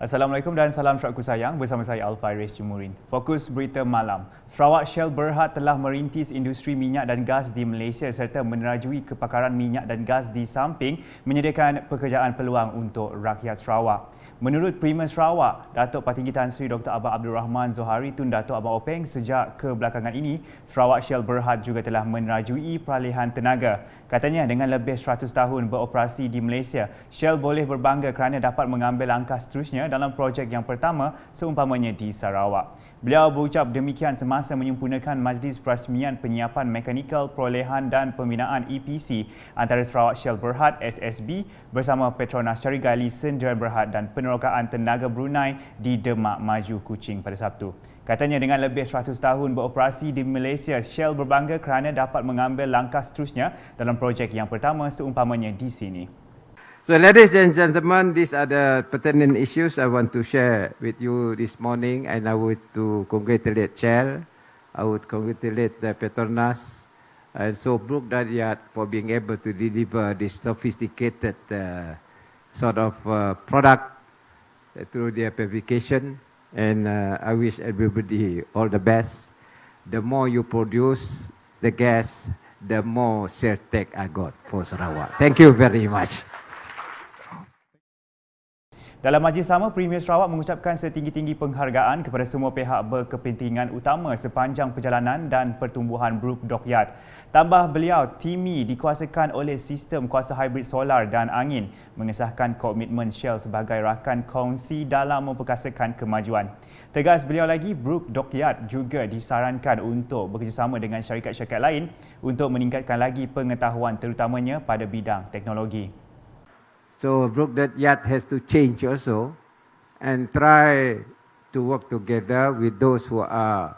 Assalamualaikum dan salam syarabku sayang, bersama saya Alfairez Jumurin. Fokus berita malam. Sarawak Shell Berhad telah merintis industri minyak dan gas di Malaysia serta menerajui kepakaran minyak dan gas di samping menyediakan pekerjaan peluang untuk rakyat Sarawak. Menurut Premier Sarawak, Datuk Patinggi Tan Sri Dr. Abang Abdul Rahman Zohari Tun Datuk Abang Openg, sejak kebelakangan ini, Sarawak Shell Berhad juga telah menerajui peralihan tenaga. Katanya dengan lebih 100 tahun beroperasi di Malaysia, Shell boleh berbangga kerana dapat mengambil langkah seterusnya dalam projek yang pertama seumpamanya di Sarawak. Beliau berucap demikian semasa menyempurnakan Majlis Perasmian Penyiapan Mekanikal Perolehan dan Pembinaan EPC antara Sarawak Shell Berhad SSB bersama Petronas Carigali Sdn Berhad dan Penerokaan Tenaga Brunei di Demak Maju Kuching pada Sabtu. Katanya dengan lebih 100 tahun beroperasi di Malaysia, Shell berbangga kerana dapat mengambil langkah seterusnya dalam projek yang pertama seumpamanya di sini. So ladies and gentlemen, these are the pertinent issues I want to share with you this morning, and I would to congratulate Shell, I would congratulate the Petronas, and so Brooke Dariat for being able to deliver this sophisticated sort of product through their fabrication, and I wish everybody all the best. The more you produce the gas, the more sales tax I got for Sarawak. Thank you very much. Dalam majlis sama, Premier Sarawak mengucapkan setinggi-tinggi penghargaan kepada semua pihak berkepentingan utama sepanjang perjalanan dan pertumbuhan Brooke Dockyard. Tambah beliau, TIMI dikuasakan oleh sistem kuasa hibrid solar dan angin, mengesahkan komitmen Shell sebagai rakan kongsi dalam memperkasakan kemajuan. Tegas beliau lagi, Brooke Dockyard juga disarankan untuk bekerjasama dengan syarikat-syarikat lain untuk meningkatkan lagi pengetahuan terutamanya pada bidang teknologi. So Brooke Dockyard has to change also and try to work together with those who are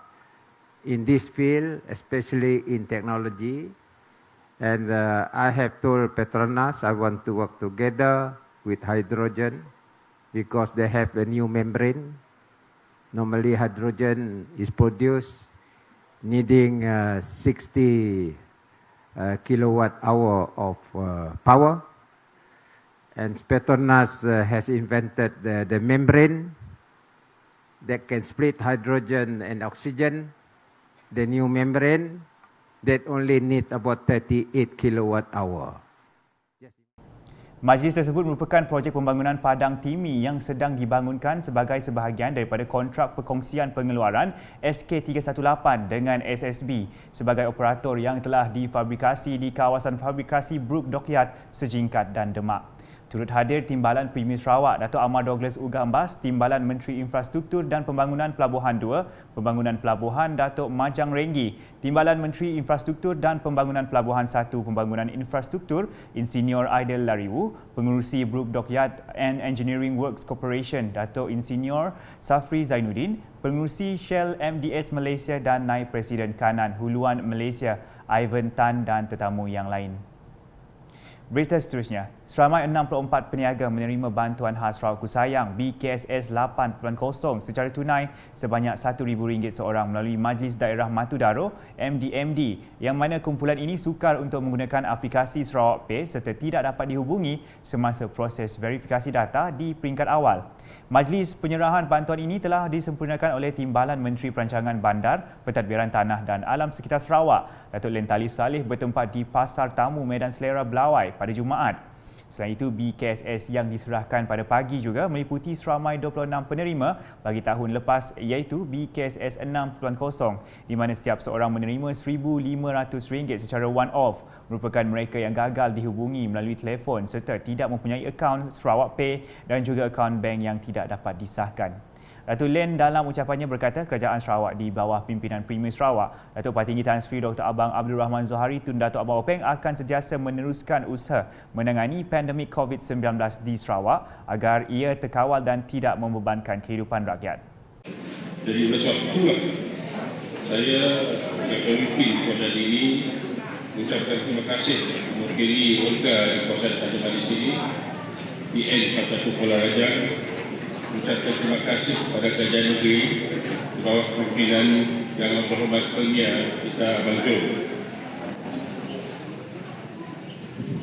in this field, especially in technology. And I have told Petronas I want to work together with hydrogen because they have a new membrane. Normally hydrogen is produced needing 60 kilowatt hour of power. And Petronas has invented the membrane that can split hydrogen and oxygen. The new membrane that only needs about 38 kilowatt hour. Majlis tersebut merupakan projek pembangunan padang TIMI yang sedang dibangunkan sebagai sebahagian daripada kontrak perkongsian pengeluaran SK318 dengan SSB sebagai operator yang telah difabrikasi di kawasan fabrikasi Brooke Dockyard, Sejingkat dan Demak. Turut hadir Timbalan Premier Sarawak, Datuk Ahmad Douglas Ugambas, Timbalan Menteri Infrastruktur dan Pembangunan Pelabuhan 2, Pembangunan Pelabuhan Datuk Majang Renggi, Timbalan Menteri Infrastruktur dan Pembangunan Pelabuhan 1, Pembangunan Infrastruktur, Insinyur Aidil Lariwu, Pengurusi Brooke Dockyard and Engineering Works Corporation, Datuk Insinyur Safri Zainuddin, Pengurusi Shell MDS Malaysia dan Naib Presiden Kanan Huluan Malaysia, Ivan Tan dan tetamu yang lain. Berita seterusnya, seramai 64 peniaga menerima bantuan khas Sarawakku Sayang BKSS 8.0 secara tunai sebanyak RM1,000 seorang melalui Majlis Daerah Matu Daro MDMD, yang mana kumpulan ini sukar untuk menggunakan aplikasi Sarawak Pay serta tidak dapat dihubungi semasa proses verifikasi data di peringkat awal. Majlis penyerahan bantuan ini telah disempurnakan oleh Timbalan Menteri Perancangan Bandar, Pentadbiran Tanah dan Alam Sekitar Sarawak, Datuk Len Talif Saleh, bertempat di Pasar Tamu Medan Selera Belawai pada Jumaat. Selain itu, BKSS yang diserahkan pada pagi juga meliputi seramai 26 penerima bagi tahun lepas, iaitu BKSS 6.0, di mana setiap seorang menerima RM1,500 secara one-off, merupakan mereka yang gagal dihubungi melalui telefon serta tidak mempunyai akaun Sarawak Pay dan juga akaun bank yang tidak dapat disahkan. Datuk Len dalam ucapannya berkata kerajaan Sarawak di bawah pimpinan Premier Sarawak, Datuk Patinggi Tan Sri Dr. Abang Abdul Rahman Zohari Tun Datuk Abang Openg akan sentiasa meneruskan usaha menangani pandemik COVID-19 di Sarawak agar ia terkawal dan tidak membebankan kehidupan rakyat. Jadi oleh sebab itulah saya sebagai pemimpin kawasan ini mengucapkan terima kasih mewakili warga di kawasan Tanjung Malis ini, PN Partai Kuala Rajang, mengucapkan terima kasih kepada Kerajaan Negeri di bawah pimpinan Yang Terhormat Premier kita Abang Jo.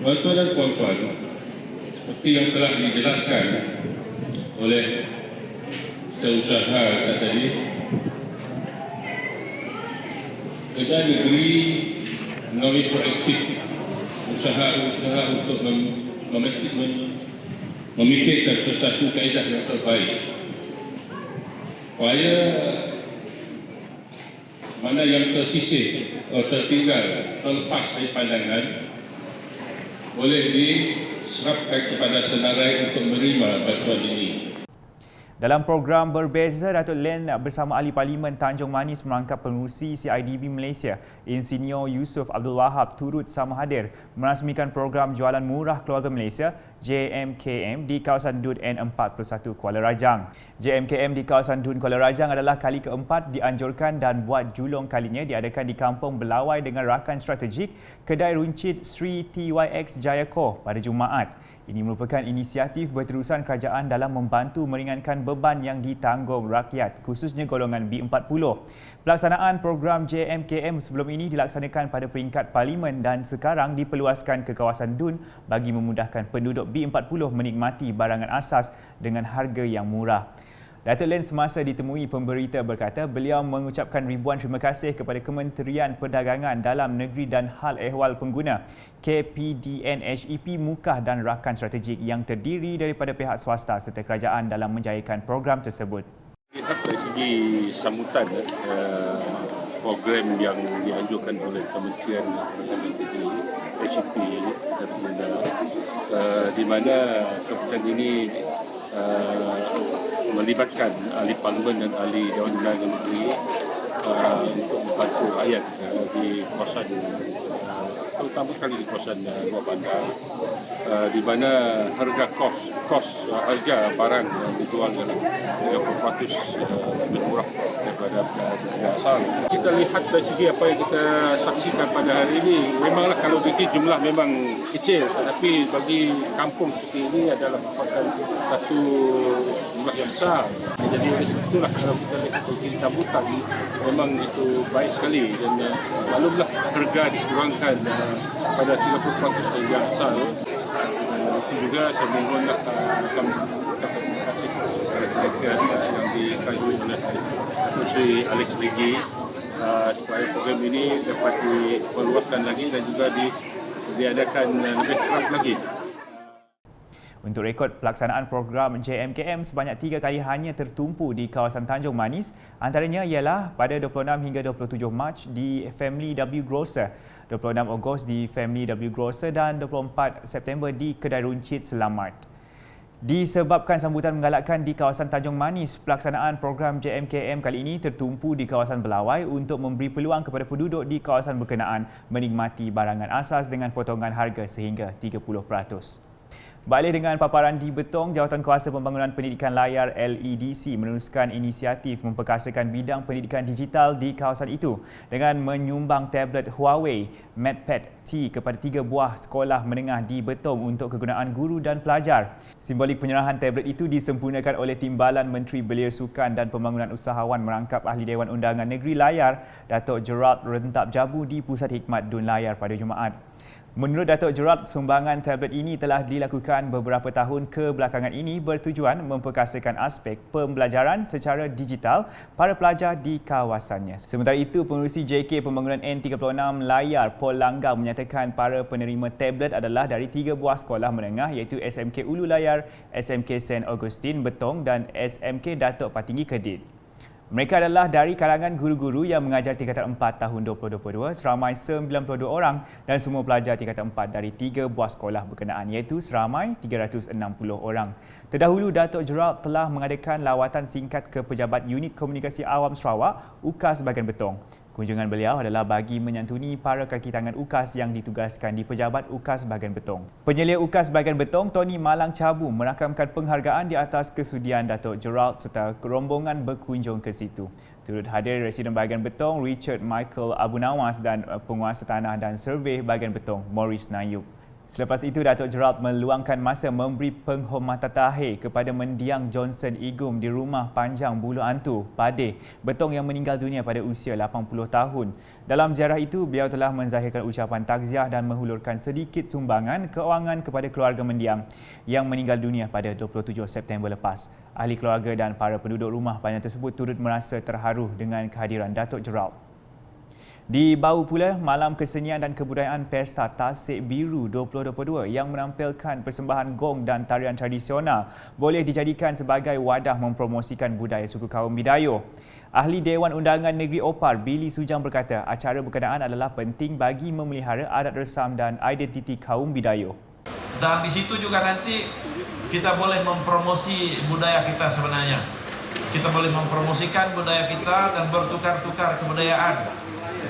Tuan-tuan dan puan-puan, seperti yang telah dijelaskan oleh kita usaha tadi, kita negeri mengambil proaktif usaha untuk memikirkan sesuatu kaedah yang terbaik supaya mana yang tersisih atau tertinggal terlepas dari pandangan boleh diserapkan kepada senarai untuk menerima bantuan ini. Dalam program berbeza, Datuk Len bersama Ahli Parlimen Tanjung Manis merangkap pengurusi CIDB Malaysia, Insinyur Yusof Abdul Wahab turut sama hadir merasmikan program Jualan Murah Keluarga Malaysia JMKM di kawasan DUN N41 Kuala Rajang. JMKM di kawasan DUN Kuala Rajang adalah kali keempat dianjurkan dan buat julung kalinya diadakan di Kampung Belawai dengan rakan strategik Kedai Runcit Sri TYX Jayakoh pada Jumaat. Ini merupakan inisiatif berterusan kerajaan dalam membantu meringankan beban yang ditanggung rakyat, khususnya golongan B40. Pelaksanaan program JMKM sebelum ini dilaksanakan pada peringkat Parlimen dan sekarang diperluaskan ke kawasan DUN bagi memudahkan penduduk B40 menikmati barangan asas dengan harga yang murah. Datuk Len semasa ditemui pemberita berkata beliau mengucapkan ribuan terima kasih kepada Kementerian Perdagangan Dalam Negeri dan Hal Ehwal Pengguna, KPDNHEP Mukah dan rakan strategik yang terdiri daripada pihak swasta serta kerajaan dalam menjayakan program tersebut. Dari segi sambutan program yang dianjurkan oleh Kementerian Perdagangan Negeri HEP di mana keputusan ini melibatkan ahli parlimen dan ahli Dewan Undangan Negeri untuk membantu rakyat di kawasan terutama sekali di kawasan luar bandar di mana harga harga barang yang dijual dalam 30% lebih murah daripada harga asal. Kita lihat dari segi apa yang kita saksikan pada hari ini, memanglah kalau dari jumlah memang kecil, tetapi bagi kampung seperti ini adalah merupakan satu jumlah yang besar. Jadi itulah kalau kita lihat dari sambutan memang itu baik sekali dan maklumlah harga dikurangkan pada 30% harga asal. Itu juga saya mohonlah terima kasih kepada mereka yang dikajui oleh Menteri Alex Ligi supaya program ini dapat diperluaskan lagi dan juga diadakan lebih keras lagi. Untuk rekod pelaksanaan program JMKM sebanyak 3 kali hanya tertumpu di kawasan Tanjung Manis, antaranya ialah pada 26 hingga 27 Mac di Family W Grocer, 26 Ogos di Family W Grocer dan 24 September di Kedai Runcit Selamat. Disebabkan sambutan menggalakkan di kawasan Tanjung Manis, pelaksanaan program JMKM kali ini tertumpu di kawasan Belawai untuk memberi peluang kepada penduduk di kawasan berkenaan menikmati barangan asas dengan potongan harga sehingga 30%. Beralih dengan paparan di Betong, Jawatankuasa Pembangunan Pendidikan Layar LEDC meneruskan inisiatif memperkasakan bidang pendidikan digital di kawasan itu dengan menyumbang tablet Huawei MatePad T kepada 3 buah sekolah menengah di Betong untuk kegunaan guru dan pelajar. Simbolik penyerahan tablet itu disempurnakan oleh Timbalan Menteri Belia Sukan dan Pembangunan Usahawan merangkap Ahli Dewan Undangan Negeri Layar, Datuk Gerald Rentap Jabu di Pusat Hikmat DUN Layar pada Jumaat. Menurut Datuk Gerald, sumbangan tablet ini telah dilakukan beberapa tahun kebelakangan ini bertujuan memperkasakan aspek pembelajaran secara digital para pelajar di kawasannya. Sementara itu, pengurusi JK Pembangunan N36 Layar, Paul Langgar menyatakan para penerima tablet adalah dari 3 buah sekolah menengah iaitu SMK Ulu Layar, SMK St. Augustine Betong dan SMK Datuk Patinggi Kedit. Mereka adalah dari kalangan guru-guru yang mengajar tingkatan 4 tahun 2022 seramai 92 orang dan semua pelajar tingkatan 4 dari 3 buah sekolah berkenaan iaitu seramai 360 orang. Terdahulu, Datuk Gerald telah mengadakan lawatan singkat ke Pejabat Unit Komunikasi Awam Sarawak, UKAS bahagian Betong. Kunjungan beliau adalah bagi menyantuni para kaki tangan UKAS yang ditugaskan di Pejabat UKAS bahagian Betong. Penyelia UKAS bahagian Betong, Tony Malang Cabu, merakamkan penghargaan di atas kesudian Datuk Gerald serta rombongan berkunjung ke situ. Turut hadir Residen bahagian Betong, Richard Michael Abu Nawas dan Penguasa Tanah dan Survey bahagian Betong, Maurice Nayub. Selepas itu, Datuk Gerald meluangkan masa memberi penghormatan terakhir kepada mendiang Johnson Igum di Rumah Panjang Bulu Antu, Padeh, Betong yang meninggal dunia pada usia 80 tahun. Dalam ziarah itu, beliau telah menzahirkan ucapan takziah dan menghulurkan sedikit sumbangan kewangan kepada keluarga mendiang yang meninggal dunia pada 27 September lepas. Ahli keluarga dan para penduduk rumah panjang tersebut turut merasa terharu dengan kehadiran Datuk Gerald. Di Bau pula, Malam Kesenian dan Kebudayaan Pesta Tasik Biru 2022 yang menampilkan persembahan gong dan tarian tradisional boleh dijadikan sebagai wadah mempromosikan budaya suku kaum Bidayuh. Ahli Dewan Undangan Negeri Opar, Billy Sujang berkata, acara berkenaan adalah penting bagi memelihara adat resam dan identiti kaum Bidayuh. Dan di situ juga nanti kita boleh mempromosi budaya kita sebenarnya. Kita boleh mempromosikan budaya kita dan bertukar-tukar kebudayaan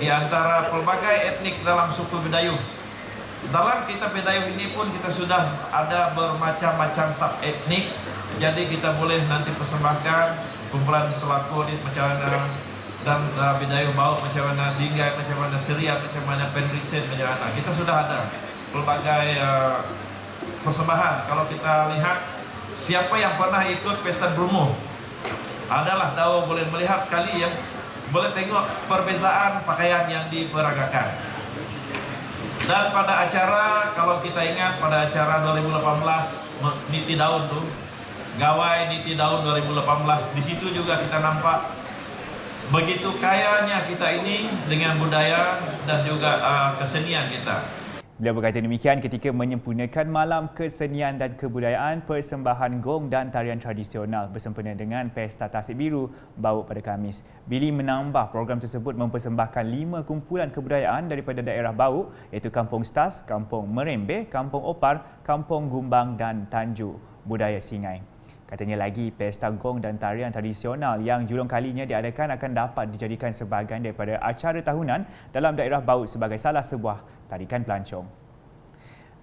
di antara pelbagai etnik dalam suku Bidayuh. Dalam kitab Bidayuh ini pun kita sudah ada bermacam-macam sub-etnik. Jadi kita boleh nanti persembahkan kumpulan Selakulit macam mana, dan Bidayuh Bau macam mana, Singgah macam mana, Seriat macam mana, Penriset macam mana. Kita sudah ada pelbagai persembahan. Kalau kita lihat siapa yang pernah ikut Pesta Bromo, adalah tahu, boleh melihat sekali ya. Boleh tengok perbezaan pakaian yang diperagakan. Dan pada acara, kalau kita ingat pada acara 2018 Niti Daun tuh, Gawai Niti Daun 2018, di situ juga kita nampak begitu kayanya kita ini dengan budaya dan juga kesenian kita. Beliau berkata demikian ketika menyempurnakan Malam Kesenian dan Kebudayaan Persembahan Gong dan Tarian Tradisional bersempena dengan Pesta Tasik Biru Bau pada Khamis. Billy menambah program tersebut mempersembahkan 5 kumpulan kebudayaan daripada daerah Bau, iaitu Kampung Stas, Kampung Merembe, Kampung Opar, Kampung Gumbang dan Tanjung Budaya Singai. Katanya lagi, pesta gong dan tarian tradisional yang julung kalinya diadakan akan dapat dijadikan sebahagian daripada acara tahunan dalam daerah Bau sebagai salah sebuah tarikan pelancong.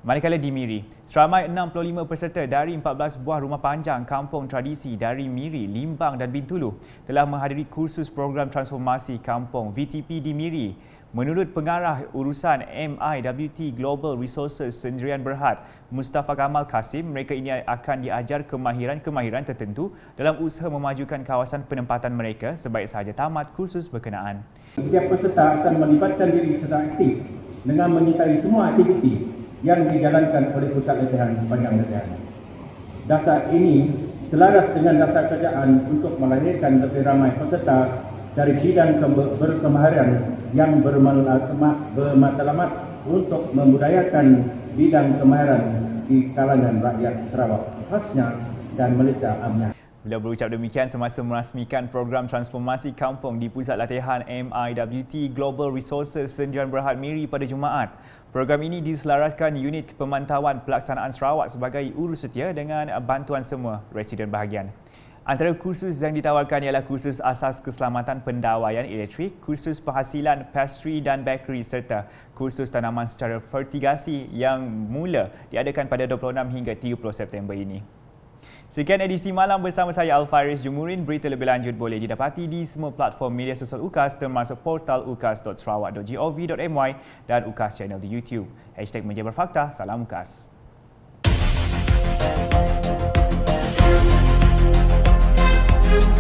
Manakala di Miri, seramai 65 peserta dari 14 buah rumah panjang kampung tradisi dari Miri, Limbang dan Bintulu telah menghadiri kursus program transformasi kampung VTP di Miri. Menurut pengarah urusan MIWT Global Resources Sendirian Berhad, Mustafa Kamal Kasim, mereka ini akan diajar kemahiran-kemahiran tertentu dalam usaha memajukan kawasan penempatan mereka sebaik sahaja tamat kursus berkenaan. Setiap peserta akan melibatkan diri secara aktif dengan menyertai semua aktiviti yang dijalankan oleh pusat latihan sepanjang latihan. Dasar ini selaras dengan dasar kerjaan untuk melahirkan lebih ramai peserta dari bidang berkemahiran yang bermatlamat untuk membudayakan bidang kemahiran di kalangan rakyat Sarawak khasnya dan Malaysia amnya. Beliau berucap demikian semasa merasmikan program transformasi kampung di Pusat Latihan MIWT Global Resources Sendirian Berhad Miri pada Jumaat. Program ini diselaraskan Unit Pemantauan Pelaksanaan Sarawak sebagai urus setia dengan bantuan semua residen bahagian. Antara kursus yang ditawarkan ialah kursus asas keselamatan pendawaian elektrik, kursus penghasilan pastry dan bakery serta kursus tanaman secara fertigasi yang mula diadakan pada 26 hingga 30 September ini. Sekian edisi malam bersama saya Alfaris Jumurin. Berita lebih lanjut boleh didapati di semua platform media sosial UKAS termasuk portal ukas.sarawak.gov.my dan UKAS channel di YouTube. #Meja Berfakta, salam UKAS. Thank you.